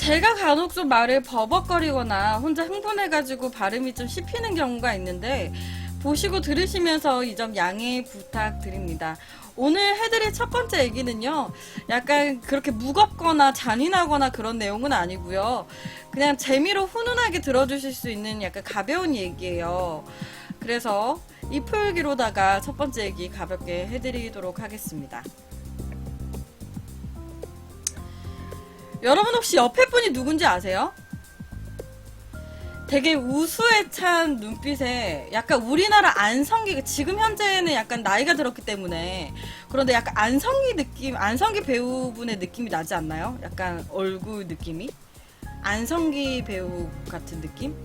제가 간혹 좀 말을 버벅거리거나 혼자 흥분해가지고 발음이 좀 씹히는 경우가 있는데 보시고 들으시면서 이 점 양해 부탁드립니다. 오늘 해드릴 첫 번째 얘기는요, 약간 그렇게 무겁거나 잔인하거나 그런 내용은 아니고요. 그냥 재미로 훈훈하게 들어주실 수 있는 약간 가벼운 얘기예요. 그래서 이 풀기로다가 첫 번째 얘기 가볍게 해드리도록 하겠습니다. 여러분 혹시 옆에 분이 누군지 아세요? 되게 우수에 찬 눈빛에 약간 우리나라 안성기, 지금 현재는 약간 나이가 들었기 때문에 그런데 약간 안성기 느낌, 안성기 배우분의 느낌이 나지 않나요? 약간 얼굴 느낌이? 안성기 배우 같은 느낌?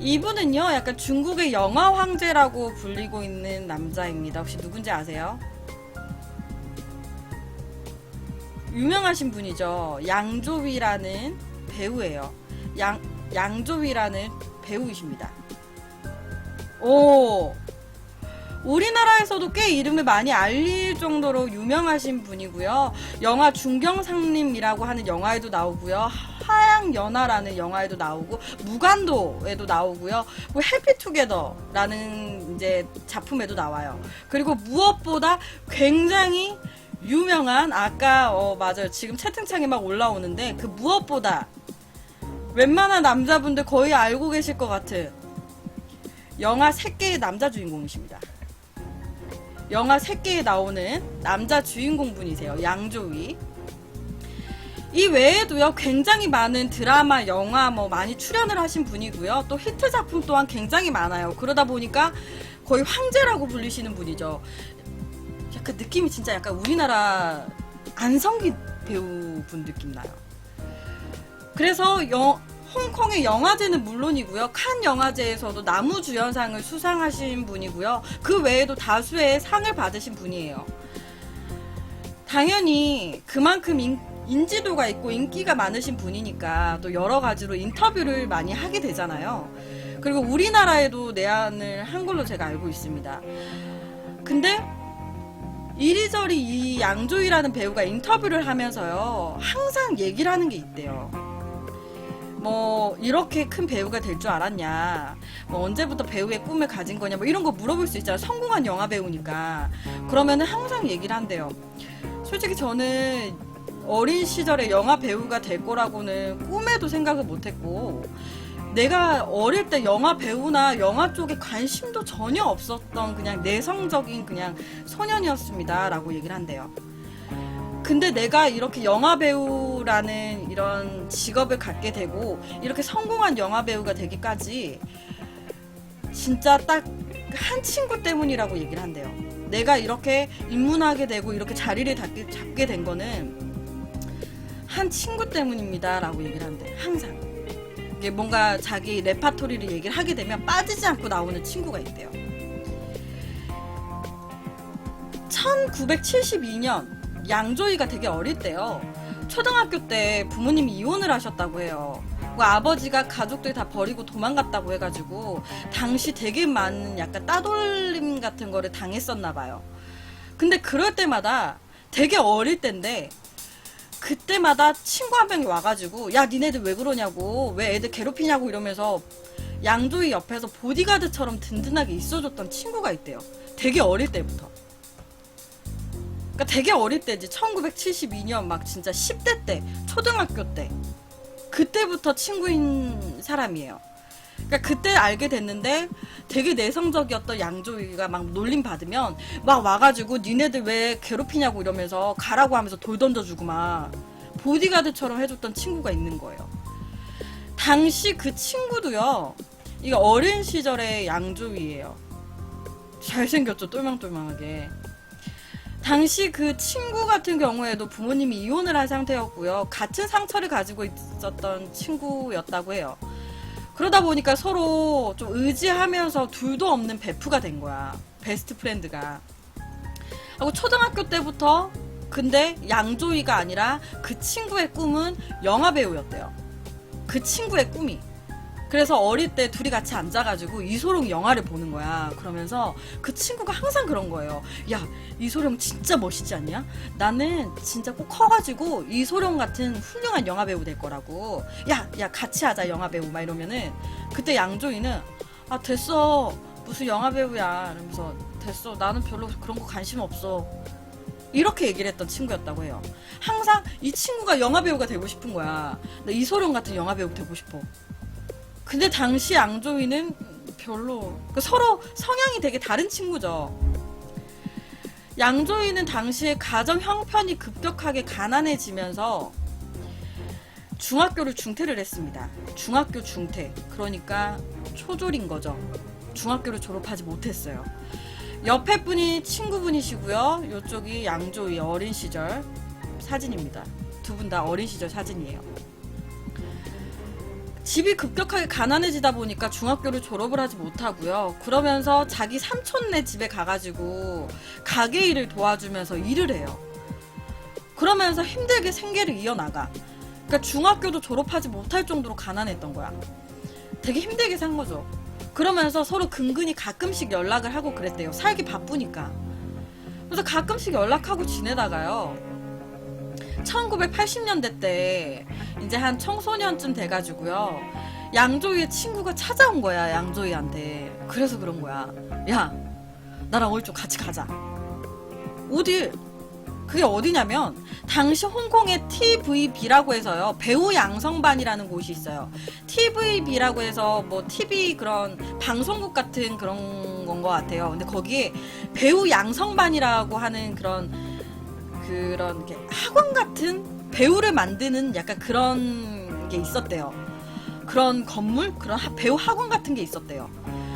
이분은요, 약간 중국의 영화 황제라고 불리고 있는 남자입니다. 혹시 누군지 아세요? 유명하신 분이죠. 양조위라는 배우예요. 양조위라는 배우이십니다. 오, 우리나라에서도 꽤 이름을 많이 알릴 정도로 유명하신 분이고요. 영화 중경상림이라고 하는 영화에도 나오고요. 하양연화라는 영화에도 나오고, 무간도에도 나오고요. 해피투게더라는 이제 작품에도 나와요. 그리고 무엇보다 굉장히 유명한, 아까 맞아요, 지금 채팅창에 막 올라오는데, 그 무엇보다 웬만한 남자분들 거의 알고 계실 것 같은 영화 새끼의 남자 주인공이십니다. 영화 새끼에 나오는 남자 주인공 분이세요. 양조위. 이 외에도요, 굉장히 많은 드라마, 영화 많이 출연을 하신 분이고요. 또 히트 작품 또한 굉장히 많아요. 그러다 보니까 거의 황제라고 불리시는 분이죠. 약간 느낌이 진짜 약간 우리나라 안성기 배우분 느낌 나요. 그래서 홍콩의 영화제는 물론이고요. 칸 영화제에서도 나무주연상을 수상하신 분이고요. 그 외에도 다수의 상을 받으신 분이에요. 당연히 그만큼 인지도가 있고 인기가 많으신 분이니까 또 여러 가지로 인터뷰를 많이 하게 되잖아요. 그리고 우리나라에도 내한을 한 걸로 제가 알고 있습니다. 근데 이리저리 이 양조위라는 배우가 인터뷰를 하면서요, 항상 얘기를 하는 게 있대요. 이렇게 큰 배우가 될 줄 알았냐, 언제부터 배우의 꿈을 가진 거냐, 이런 거 물어볼 수 있잖아요. 성공한 영화 배우니까. 그러면은 항상 얘기를 한대요. 솔직히 저는 어린 시절에 영화 배우가 될 거라고는 꿈에도 생각을 못 했고, 내가 어릴 때 영화 배우나 영화 쪽에 관심도 전혀 없었던 그냥 내성적인 그냥 소년이었습니다 라고 얘기를 한대요. 근데 내가 이렇게 영화 배우라는 이런 직업을 갖게 되고 이렇게 성공한 영화 배우가 되기까지 진짜 딱 한 친구 때문이라고 얘기를 한대요. 내가 이렇게 입문하게 되고 이렇게 자리를 잡게 된 거는 한 친구 때문입니다 라고 얘기를 한대요. 항상 이게 뭔가 자기 레파토리를 얘기를 하게 되면 빠지지 않고 나오는 친구가 있대요. 1972년 양조위가 되게 어릴 때요, 초등학교 때 부모님이 이혼을 하셨다고 해요. 아버지가 가족들 다 버리고 도망갔다고 해가지고 당시 되게 많은 약간 따돌림 같은 거를 당했었나 봐요. 근데 그럴 때마다 되게 어릴 때인데 그때마다 친구 한 명이 와가지고 야 니네들 왜 그러냐고, 왜 애들 괴롭히냐고 이러면서 양조위 옆에서 보디가드처럼 든든하게 있어줬던 친구가 있대요. 되게 어릴 때부터. 그러니까 되게 어릴 때지. 1972년 막 진짜 10대 때, 초등학교 때, 그때부터 친구인 사람이에요. 그러니까 그때 알게 됐는데 되게 내성적이었던 양조위가 막 놀림 받으면 막 와가지고 니네들 왜 괴롭히냐고 이러면서 가라고 하면서 돌 던져주고 막 보디가드처럼 해줬던 친구가 있는 거예요. 당시 그 친구도요, 이게 어린 시절의 양조위예요. 잘생겼죠, 똘망똘망하게. 당시 그 친구 같은 경우에도 부모님이 이혼을 한 상태였고요. 같은 상처를 가지고 있었던 친구였다고 해요. 그러다 보니까 서로 좀 의지하면서 둘도 없는 베프가 된 거야. 베스트 프렌드가. 하고 초등학교 때부터, 근데 양조위가 아니라 그 친구의 꿈은 영화 배우였대요. 그 친구의 꿈이. 그래서 어릴 때 둘이 같이 앉아가지고 이소룡 영화를 보는 거야. 그러면서 그 친구가 항상 그런 거예요. 야, 이소룡 진짜 멋있지 않냐? 나는 진짜 꼭 커가지고 이소룡 같은 훌륭한 영화배우 될 거라고. 야, 같이 하자, 영화배우. 막 이러면은 그때 양조위는 아, 됐어. 무슨 영화배우야. 이러면서 됐어. 나는 별로 그런 거 관심 없어. 이렇게 얘기를 했던 친구였다고 해요. 항상 이 친구가 영화배우가 되고 싶은 거야. 나 이소룡 같은 영화배우 되고 싶어. 근데 당시 양조위는 별로, 서로 성향이 되게 다른 친구죠. 양조위는 당시에 가정 형편이 급격하게 가난해지면서 중학교를 중퇴를 했습니다. 중학교 중퇴. 그러니까 초졸인 거죠. 중학교를 졸업하지 못했어요. 옆에 분이 친구분이시고요. 이쪽이 양조위 어린 시절 사진입니다. 두 분 다 어린 시절 사진이에요. 집이 급격하게 가난해지다 보니까 중학교를 졸업을 하지 못하고요. 그러면서 자기 삼촌네 집에 가가지고 가게 일을 도와주면서 일을 해요. 그러면서 힘들게 생계를 이어나가. 그러니까 중학교도 졸업하지 못할 정도로 가난했던 거야. 되게 힘들게 산 거죠. 그러면서 서로 근근히 가끔씩 연락을 하고 그랬대요. 살기 바쁘니까. 그래서 가끔씩 연락하고 지내다가요. 1980년대 때 이제 한 청소년쯤 돼가지고요. 양조위의 친구가 찾아온 거야. 양조위한테. 그래서 그런 거야. 야, 나랑 오늘 좀 같이 가자. 어디? 그게 어디냐면 당시 홍콩의 TVB라고 해서요. 배우 양성반이라는 곳이 있어요. TVB라고 해서 뭐 TV 그런 방송국 같은 그런 건 것 같아요. 근데 거기에 배우 양성반이라고 하는 그런 이렇게 학원 같은 배우를 만드는 약간 그런 게 있었대요. 그런 건물? 그런 배우 학원 같은 게 있었대요.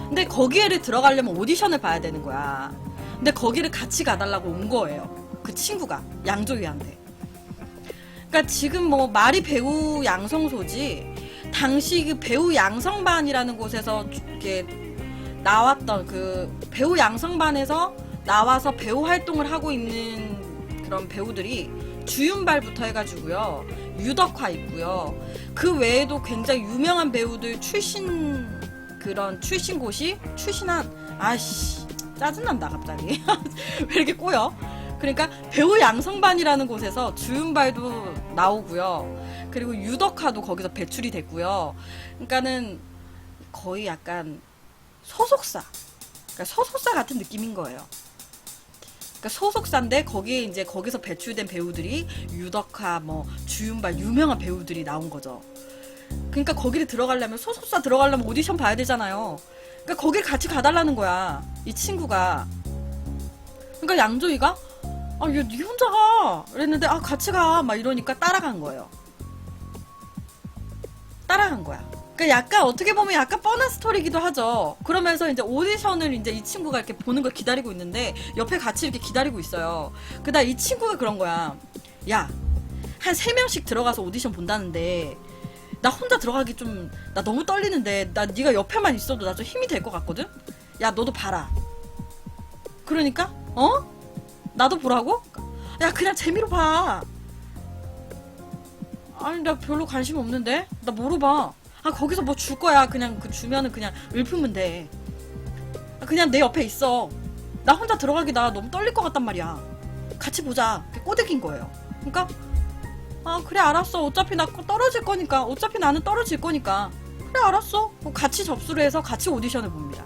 근데 거기에를 들어가려면 오디션을 봐야 되는 거야. 근데 거기를 같이 가달라고 온 거예요. 그 친구가 양조위한테. 그러니까 지금 뭐 말이 배우 양성소지 당시 그 배우 양성반이라는 곳에서 이렇게 나왔던 그 배우 양성반에서 나와서 배우 활동을 하고 있는 그런 배우들이 주윤발부터 해가지고요. 유덕화 있고요. 그 외에도 굉장히 유명한 배우들 아이씨 짜증난다 갑자기. 왜 이렇게 꼬여? 그러니까 배우 양성반이라는 곳에서 주윤발도 나오고요. 그리고 유덕화도 거기서 배출이 됐고요. 그러니까는 거의 약간 소속사. 그러니까 소속사 같은 느낌인 거예요. 그러니까 소속사인데 거기에 이제 거기서 배출된 배우들이 유덕화, 뭐 주윤발 유명한 배우들이 나온 거죠. 그러니까 거기를 들어가려면 소속사 들어가려면 오디션 봐야 되잖아요. 그러니까 거길 같이 가달라는 거야. 이 친구가. 그러니까 양조위가 아, 야, 니 혼자 가. 그랬는데, 아, 같이 가. 막 이러니까 따라간 거예요. 따라간 거야. 그러니까 약간 어떻게 보면 약간 뻔한 스토리이기도 하죠. 그러면서 이제 오디션을 이제 이 친구가 이렇게 보는 걸 기다리고 있는데, 옆에 같이 이렇게 기다리고 있어요. 그다음 이 친구가 그런 거야. 야, 한 3명씩 들어가서 오디션 본다는데, 나 혼자 들어가기 좀, 나 너무 떨리는데, 나 네가 옆에만 있어도 나 좀 힘이 될 것 같거든? 야, 너도 봐라. 그러니까, 나도 보라고? 야, 그냥 재미로 봐. 아니, 나 별로 관심 없는데? 나 뭐로 봐? 아, 거기서 뭐 줄 거야. 그냥 그 주면은 그냥 읊으면 돼. 아, 그냥 내 옆에 있어. 나 혼자 들어가기 나 너무 떨릴 것 같단 말이야. 같이 보자. 꼬드긴 거예요. 그러니까, 아, 그래, 알았어. 어차피 나 떨어질 거니까. 어차피 나는 떨어질 거니까. 그래, 알았어. 같이 접수를 해서 같이 오디션을 봅니다.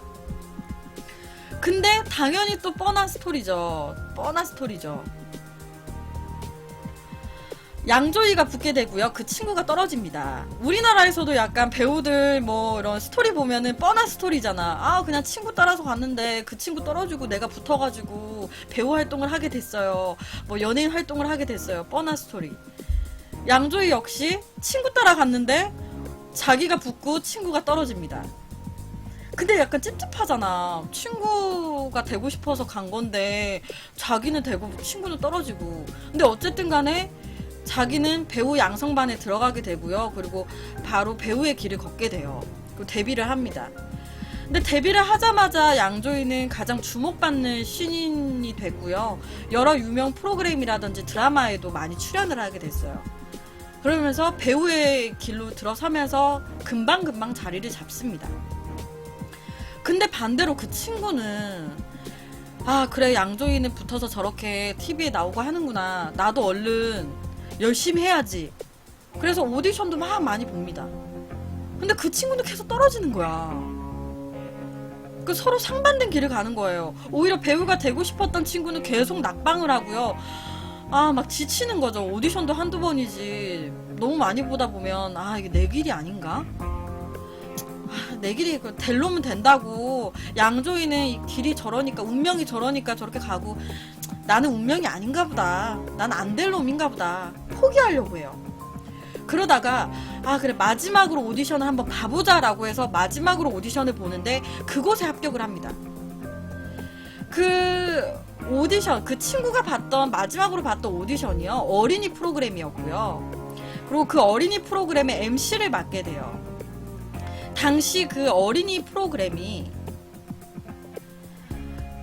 근데 당연히 또 뻔한 스토리죠. 양조위가 붙게 되고요. 그 친구가 떨어집니다. 우리나라에서도 약간 배우들 뭐 이런 스토리 보면은 뻔한 스토리잖아. 아, 그냥 친구 따라서 갔는데 그 친구 떨어지고 내가 붙어가지고 배우 활동을 하게 됐어요. 뭐 연예인 활동을 하게 됐어요. 뻔한 스토리. 양조위 역시 친구 따라 갔는데 자기가 붙고 친구가 떨어집니다. 근데 약간 찝찝하잖아. 친구가 되고 싶어서 간 건데 자기는 되고 친구는 떨어지고. 근데 어쨌든 간에 자기는 배우 양성반에 들어가게 되고요. 그리고 바로 배우의 길을 걷게 돼요. 그리고 데뷔를 합니다. 근데 데뷔를 하자마자 양조위는 가장 주목받는 신인이 됐고요. 여러 유명 프로그램이라든지 드라마에도 많이 출연을 하게 됐어요. 그러면서 배우의 길로 들어서면서 금방금방 자리를 잡습니다. 근데 반대로 그 친구는 아 그래 양조위는 붙어서 저렇게 TV에 나오고 하는구나. 나도 얼른 열심히 해야지. 그래서 오디션도 막 많이 봅니다. 근데 그 친구는 계속 떨어지는 거야. 그 서로 상반된 길을 가는 거예요. 오히려 배우가 되고 싶었던 친구는 계속 낙방을 하고요. 아 막 지치는 거죠. 오디션도 한두 번이지 너무 많이 보다 보면 아 이게 내 길이 아닌가? 내 길이 될 놈은 된다고. 양조위는 이 길이 저러니까 운명이 저러니까 저렇게 가고 나는 운명이 아닌가 보다. 난 안 될 놈인가 보다. 포기하려고 해요. 그러다가 아 그래 마지막으로 오디션을 한번 봐보자라고 해서 마지막으로 오디션을 보는데 그곳에 합격을 합니다. 그 오디션 그 친구가 봤던 마지막으로 봤던 오디션이요 어린이 프로그램이었고요. 그리고 그 어린이 프로그램의 MC를 맡게 돼요. 당시 그 어린이 프로그램이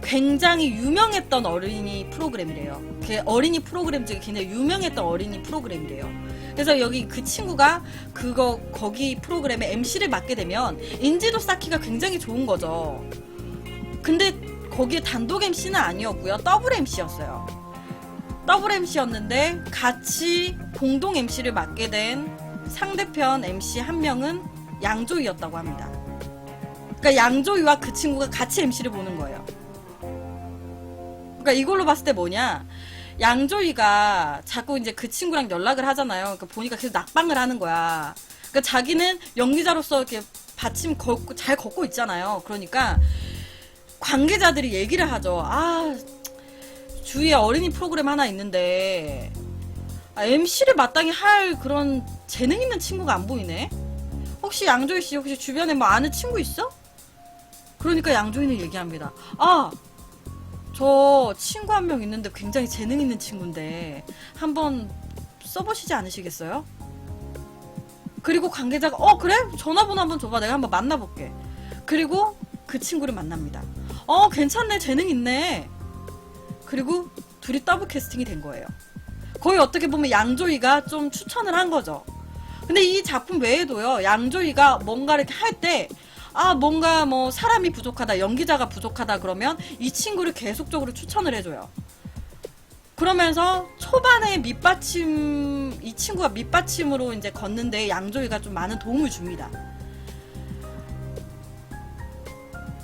굉장히 유명했던 어린이 프로그램이래요. 그 어린이 프로그램 중에 굉장히 유명했던 어린이 프로그램이래요. 그래서 여기 그 친구가 거기 프로그램의 MC를 맡게 되면 인지도 쌓기가 굉장히 좋은 거죠. 근데 거기에 단독 MC는 아니었고요. 더블 MC였어요. 더블 MC였는데 같이 공동 MC를 맡게 된 상대편 MC 한 명은 양조위였다고 합니다. 그러니까 양조위와 그 친구가 같이 MC를 보는 거예요. 그러니까 이걸로 봤을 때 뭐냐? 양조위가 자꾸 이제 그 친구랑 연락을 하잖아요. 그러니까 보니까 계속 낙방을 하는 거야. 그러니까 자기는 연기자로서 이렇게 받침 잘 걷고 있잖아요. 그러니까 관계자들이 얘기를 하죠. 아, 주위에 어린이 프로그램 하나 있는데 MC를 마땅히 할 그런 재능 있는 친구가 안 보이네. 혹시 양조위 씨 혹시 주변에 뭐 아는 친구 있어? 그러니까 양조위는 얘기합니다. 아, 저 친구 한 명 있는데 굉장히 재능 있는 친구인데 한번 써보시지 않으시겠어요? 그리고 관계자가 그래? 전화번호 한번 줘봐. 내가 한번 만나볼게. 그리고 그 친구를 만납니다. 괜찮네. 재능 있네. 그리고 둘이 더블 캐스팅이 된 거예요. 거의 어떻게 보면 양조위가 좀 추천을 한 거죠. 근데 이 작품 외에도요, 양조위가 뭔가 이렇게 할 때, 아, 뭔가 뭐 사람이 부족하다, 연기자가 부족하다 그러면 이 친구를 계속적으로 추천을 해줘요. 그러면서 초반에 이 친구가 밑받침으로 이제 걷는데 양조위가 좀 많은 도움을 줍니다.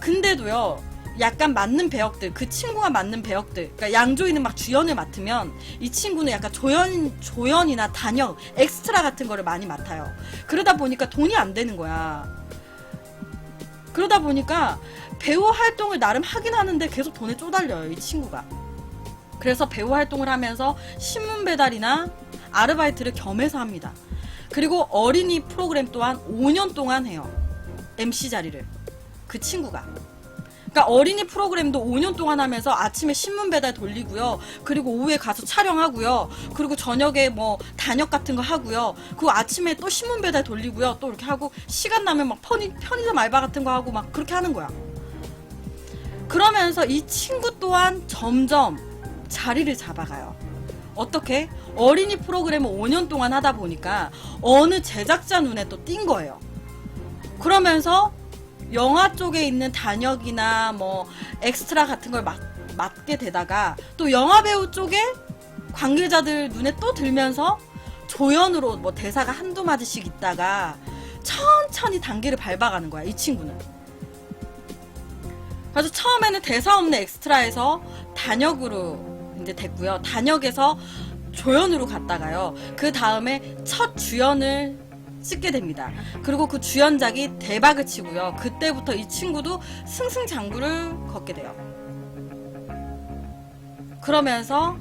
근데도요, 약간 맞는 배역들, 그 친구가 맞는 배역들, 그러니까 양조위는 막 주연을 맡으면 이 친구는 약간 조연이나 단역, 엑스트라 같은 거를 많이 맡아요. 그러다 보니까 돈이 안 되는 거야. 그러다 보니까 배우 활동을 나름 하긴 하는데 계속 돈에 쪼달려요, 이 친구가. 그래서 배우 활동을 하면서 신문 배달이나 아르바이트를 겸해서 합니다. 그리고 어린이 프로그램 또한 5년 동안 해요. MC 자리를. 그 친구가. 그러니까 어린이 프로그램도 5년 동안 하면서 아침에 신문 배달 돌리고요. 그리고 오후에 가서 촬영하고요. 그리고 저녁에 뭐 단역 같은 거 하고요. 그리고 아침에 또 신문 배달 돌리고요. 또 이렇게 하고 시간 나면 막 편의점 알바 같은 거 하고 막 그렇게 하는 거야. 그러면서 이 친구 또한 점점 자리를 잡아가요. 어떻게? 어린이 프로그램을 5년 동안 하다 보니까 어느 제작자 눈에 또 띈 거예요. 그러면서 영화 쪽에 있는 단역이나 뭐 엑스트라 같은 걸 맡게 되다가 또 영화 배우 쪽에 관계자들 눈에 또 들면서 조연으로 뭐 대사가 한두 마디씩 있다가 천천히 단계를 밟아가는 거야, 이 친구는. 그래서 처음에는 대사 없는 엑스트라에서 단역으로 이제 됐고요. 단역에서 조연으로 갔다가요. 그 다음에 첫 주연을 찍게 됩니다. 그리고 그 주연작이 대박을 치고요. 그때부터 이 친구도 승승장구를 걷게 돼요. 그러면서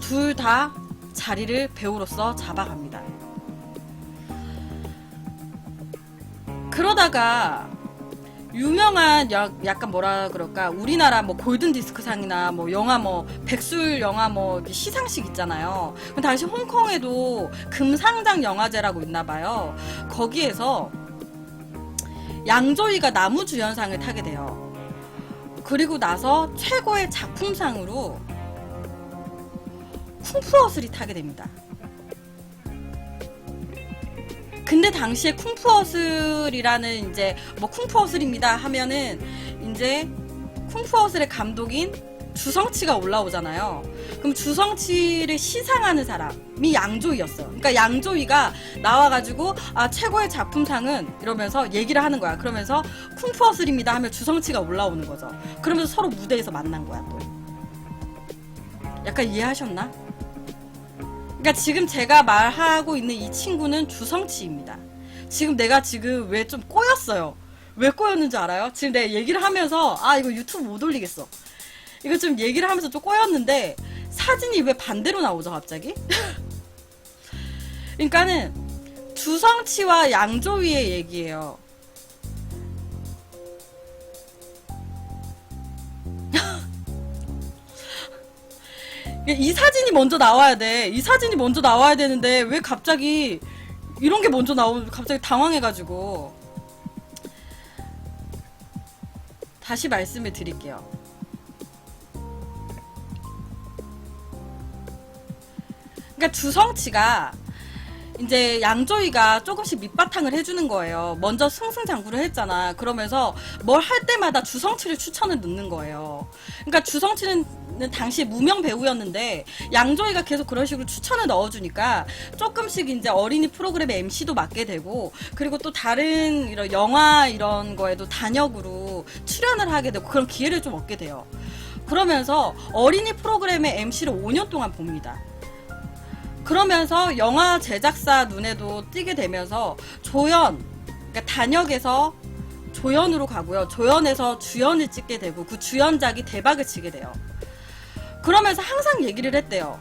둘 다 자리를 배우로서 잡아갑니다. 그러다가 유명한 약간 뭐라 그럴까, 우리나라 뭐 골든 디스크상이나 뭐 영화 뭐 백술 영화 뭐 시상식 있잖아요. 당시 홍콩에도 금상장 영화제라고 있나 봐요. 거기에서 양조위가 나무주연상을 타게 돼요. 그리고 나서 최고의 작품상으로 쿵푸어슬이 타게 됩니다. 근데 당시에 쿵푸어슬이라는 이제 뭐 쿵푸어슬입니다 하면은 이제 쿵푸어슬의 감독인 주성치가 올라오잖아요. 그럼 주성치를 시상하는 사람이 양조위였어요. 그러니까 양조위가 나와가지고 아 최고의 작품상은 이러면서 얘기를 하는 거야. 그러면서 쿵푸어슬입니다 하면 주성치가 올라오는 거죠. 그러면서 서로 무대에서 만난 거야 또. 약간 이해하셨나? 그러니까 지금 제가 말하고 있는 이 친구는 주성치입니다. 지금 내가 지금 왜 좀 꼬였어요. 왜 꼬였는지 알아요? 지금 내가 얘기를 하면서 아 이거 유튜브 못 올리겠어. 이거 좀 얘기를 하면서 좀 꼬였는데 사진이 왜 반대로 나오죠 갑자기? 그러니까는 주성치와 양조위의 얘기예요. 이 사진이 먼저 나와야 돼. 이 사진이 먼저 나와야 되는데 왜 갑자기 이런 게 먼저 나오면 갑자기 당황해가지고 다시 말씀을 드릴게요. 그러니까 주성치가 이제 양조위가 조금씩 밑바탕을 해주는 거예요. 먼저 승승장구를 했잖아. 그러면서 뭘 할 때마다 주성치를 추천을 넣는 거예요. 그러니까 주성치는 당시 무명 배우였는데 양조위가 계속 그런 식으로 추천을 넣어주니까 조금씩 이제 어린이 프로그램의 MC도 맡게 되고 그리고 또 다른 이런 영화 이런 거에도 단역으로 출연을 하게 되고 그런 기회를 좀 얻게 돼요. 그러면서 어린이 프로그램의 MC를 5년 동안 봅니다. 그러면서 영화 제작사 눈에도 띄게 되면서 조연, 그러니까 단역에서 조연으로 가고요. 조연에서 주연을 찍게 되고 그 주연작이 대박을 치게 돼요. 그러면서 항상 얘기를 했대요.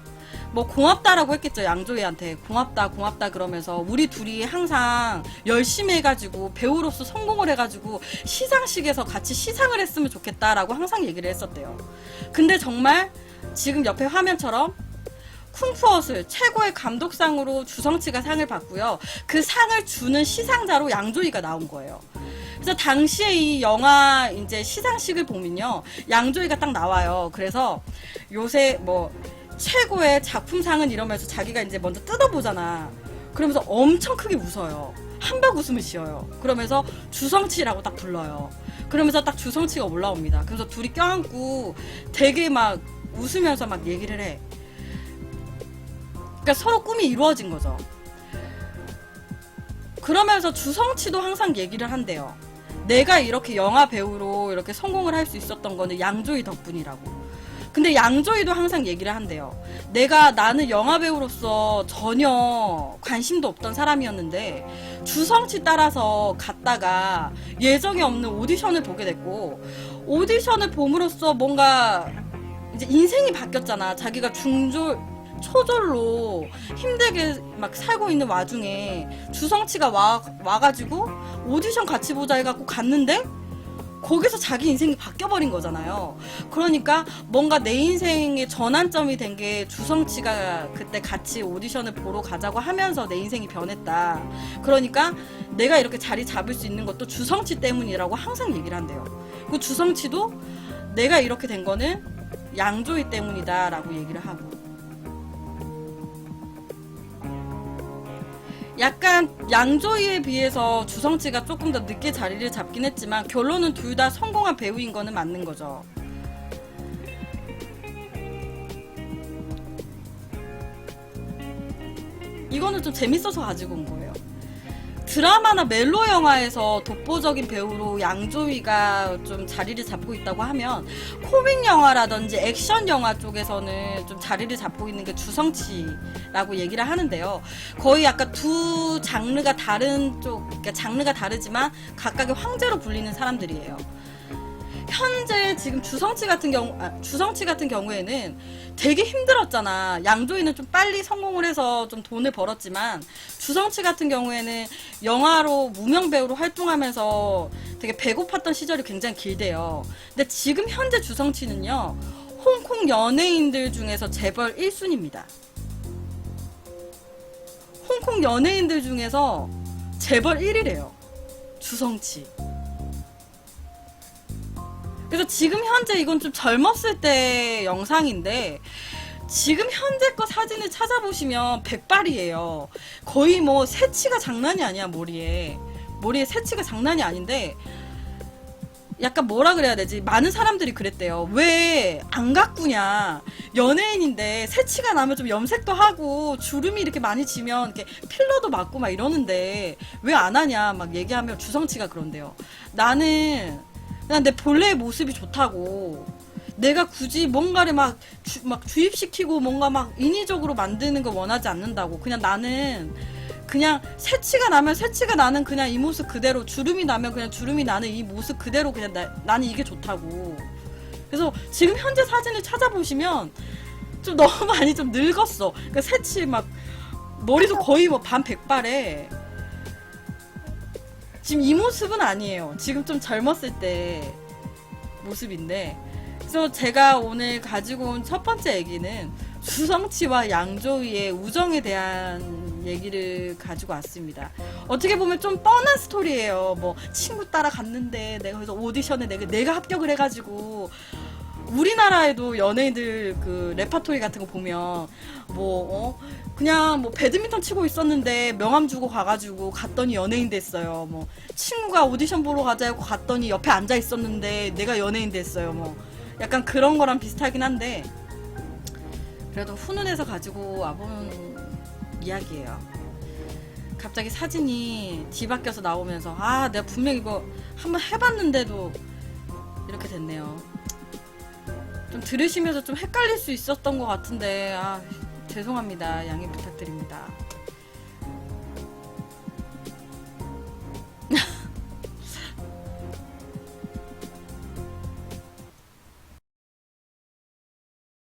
뭐 고맙다라고 했겠죠. 양조위한테 고맙다 그러면서 우리 둘이 항상 열심히 해가지고 배우로서 성공을 해가지고 시상식에서 같이 시상을 했으면 좋겠다라고 항상 얘기를 했었대요. 근데 정말 지금 옆에 화면처럼 쿵푸어슬 최고의 감독상으로 주성치가 상을 받고요. 그 상을 주는 시상자로 양조위가 나온 거예요. 그래서 당시에 이 영화 이제 시상식을 보면요. 양조위가 딱 나와요. 그래서 요새 뭐 최고의 작품상은 이러면서 자기가 이제 먼저 뜯어보잖아. 그러면서 엄청 크게 웃어요. 한박 웃음을 지어요. 그러면서 주성치라고 딱 불러요. 그러면서 딱 주성치가 올라옵니다. 그래서 둘이 껴안고 되게 막 웃으면서 막 얘기를 해. 그러니까 서로 꿈이 이루어진 거죠. 그러면서 주성치도 항상 얘기를 한대요. 내가 이렇게 영화 배우로 이렇게 성공을 할 수 있었던 거는 양조위 덕분이라고. 근데 양조위도 항상 얘기를 한대요. 나는 영화 배우로서 전혀 관심도 없던 사람이었는데 주성치 따라서 갔다가 예정에 없는 오디션을 보게 됐고 오디션을 봄으로써 뭔가 이제 인생이 바뀌었잖아. 자기가 초졸로 힘들게 막 살고 있는 와중에 주성치가 와가지고 오디션 같이 보자 해갖고 갔는데 거기서 자기 인생이 바뀌어버린 거잖아요. 그러니까 뭔가 내 인생의 전환점이 된 게 주성치가 그때 같이 오디션을 보러 가자고 하면서 내 인생이 변했다. 그러니까 내가 이렇게 자리 잡을 수 있는 것도 주성치 때문이라고 항상 얘기를 한대요. 그 주성치도 내가 이렇게 된 거는 양조위 때문이다 라고 얘기를 하고 약간 양조위에 비해서 주성치가 조금 더 늦게 자리를 잡긴 했지만 결론은 둘 다 성공한 배우인 거는 맞는 거죠. 이거는 좀 재밌어서 가지고 온 거예요. 드라마나 멜로 영화에서 독보적인 배우로 양조위가 좀 자리를 잡고 있다고 하면 코믹 영화라든지 액션 영화 쪽에서는 좀 자리를 잡고 있는 게 주성치라고 얘기를 하는데요. 거의 약간 두 장르가 다른 쪽, 그러니까 장르가 다르지만 각각의 황제로 불리는 사람들이에요. 현재 지금 주성치 같은 경우에는 되게 힘들었잖아. 양조위는 좀 빨리 성공을 해서 좀 돈을 벌었지만 주성치 같은 경우에는 영화로 무명 배우로 활동하면서 되게 배고팠던 시절이 굉장히 길대요. 근데 지금 현재 주성치는요. 홍콩 연예인들 중에서 재벌 1순위입니다. 홍콩 연예인들 중에서 재벌 1위래요. 주성치. 그래서 지금 현재 이건 좀 젊었을 때 영상인데 지금 현재 거 사진을 찾아보시면 백발이에요. 거의 뭐 새치가 장난이 아니야, 머리에 새치가 장난이 아닌데, 약간 뭐라 그래야 되지? 많은 사람들이 그랬대요. 왜 안 가꾸냐? 연예인인데 새치가 나면 좀 염색도 하고 주름이 이렇게 많이 지면 이렇게 필러도 맞고 막 이러는데 왜 안 하냐? 막 얘기하면 주성치가 그런데요. 나는 그냥 내 본래의 모습이 좋다고. 내가 굳이 뭔가를 막 주입시키고 뭔가 막 인위적으로 만드는 걸 원하지 않는다고. 그냥 나는 그냥 새치가 나면 새치가 나는 그냥 이 모습 그대로, 주름이 나면 그냥 주름이 나는 이 모습 그대로, 그냥 나는 이게 좋다고. 그래서 지금 현재 사진을 찾아보시면 좀 너무 많이 좀 늙었어. 그러니까 새치 막 머리도 거의 뭐 반 백발에. 지금 이 모습은 아니에요. 지금 좀 젊었을 때 모습인데. 그래서 제가 오늘 가지고 온 첫 번째 얘기는 주성치와 양조위의 우정에 대한 얘기를 가지고 왔습니다. 어떻게 보면 좀 뻔한 스토리예요. 뭐 친구 따라 갔는데 내가 그래서 오디션에 내가 합격을 해가지고, 우리나라에도 연예인들 그 레파토리 같은 거 보면 그냥 뭐 배드민턴 치고 있었는데 명함 주고 가가지고 갔더니 연예인 됐어요. 뭐 친구가 오디션 보러 가자고 갔더니 옆에 앉아 있었는데 내가 연예인 됐어요. 뭐 약간 그런 거랑 비슷하긴 한데, 그래도 훈훈해서 가지고 와본 이야기예요. 갑자기 사진이 뒤바뀌어서 나오면서 내가 분명 이거 한번 해봤는데도 이렇게 됐네요. 좀 들으시면서 좀 헷갈릴 수 있었던 것 같은데 죄송합니다. 양해 부탁드립니다.